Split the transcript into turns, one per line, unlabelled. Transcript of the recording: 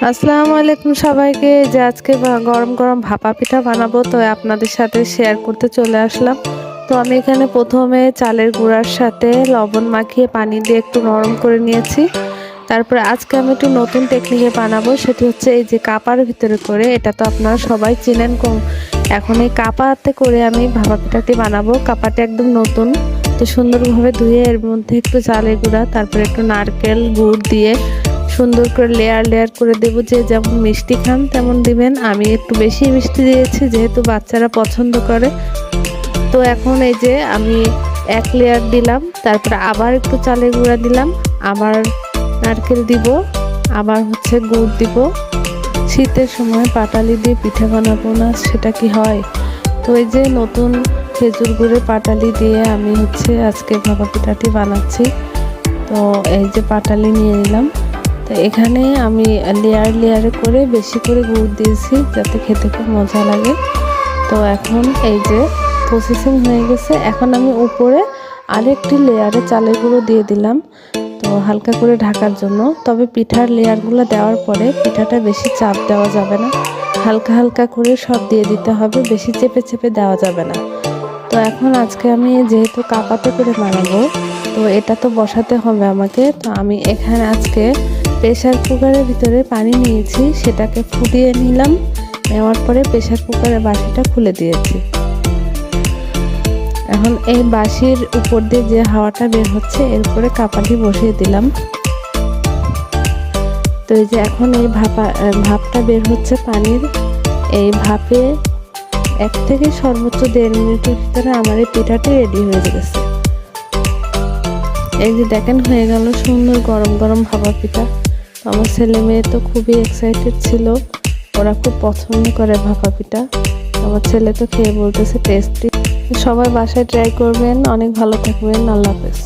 আসসালামু আলাইকুম সবাইকে। যে আজকে গরম গরম ভাপা পিঠা বানাবো, তো আপনাদের সাথে শেয়ার করতে চলে আসলাম। তো আমি এখানে প্রথমে চালের গুঁড়ার সাথে লবণ মাখিয়ে পানি দিয়ে একটু নরম করে নিয়েছি। তারপরে আজকে আমি একটু নতুন টেকনিকে বানাবো, সেটি হচ্ছে এই যে কাপার ভিতরে করে। এটা তো আপনারা সবাই চিনেন। এখন এই কাপাতে করে আমি ভাপা পিঠাটি বানাবো। কাপাটি একদম নতুন, তো সুন্দরভাবে ধুয়ে এর মধ্যে একটু চালের গুঁড়া, তারপরে একটু নারকেল গুড় দিয়ে সুন্দর করে লেয়ার লেয়ার করে দেব। যে যেমন মিষ্টি খান তেমন দিবেন। আমি একটু বেশি মিষ্টি দিয়েছি যেহেতু বাচ্চারা পছন্দ করে। তো এখন এই যে আমি এক লেয়ার দিলাম, তারপরে আবার একটু চালের গুঁড়া দিলাম, আবার নারকেল দিব, আবার হচ্ছে গুড় দিব। শীতের সময় পাটালি দিয়ে পিঠা বানাবো না, সেটা কি হয়? তো এই যে নতুন খেজুর গুড়ের পাটালি দিয়ে আমি হচ্ছে আজকে ভাপা পিঠাটি বানাচ্ছি। তো এই যে পাটালি নিয়ে নিলাম। তো এখানে আমি লেয়ার লেয়ারে করে বেশি করে গুড় দিয়েছি যাতে খেতে খুব মজা লাগে। তো এখন এই যে প্রসেসিং হয়ে গেছে। এখন আমি উপরে আরেকটি লেয়ারে চালের গুঁড়ো দিয়ে দিলাম, তো হালকা করে ঢাকার জন্য। তবে পিঠার লেয়ারগুলো দেওয়ার পরে পিঠাটা বেশি চাপ দেওয়া যাবে না, হালকা হালকা করে সব দিয়ে দিতে হবে, বেশি চেপে চেপে দেওয়া যাবে না। তো এখন আজকে আমি যেহেতু কাপাতে করে বানাবো, তো এটা তো বসাতে হবে আমাকে। তো আমি এখানে আজকে প্রেসার কুকারের ভিতরে পানি নিয়েছি, সেটাকে ফুটিয়ে নিলাম। নেওয়ার পরে প্রেসার কুকারের বাটিটা খুলে দিয়েছি। এখন এই বাঁশির উপর দিয়ে যে হাওয়াটা বের হচ্ছে এর উপরে কাপাটি বসিয়ে দিলাম। তো এই যে এখন এই ভাপটা বের হচ্ছে পানির। এই ভাপে 1 থেকে সর্বোচ্চ 1.5 মিনিটের ভিতরে আমার এই পিঠাটি রেডি হয়ে গেছে। এই যে দেখেন হয়ে গেল সুন্দর গরম গরম ভাপা পিঠা। আমার ছেলে মেয়ে তো খুবই এক্সাইটেড ছিল, ওরা খুব পছন্দ করে ভাপা পিঠা। আমার ছেলে তো খেয়ে বলতেছে টেস্টি। সবাই বাসায় ট্রাই করবেন। অনেক ভালো থাকবেন। আল্লাহ হাফেজ।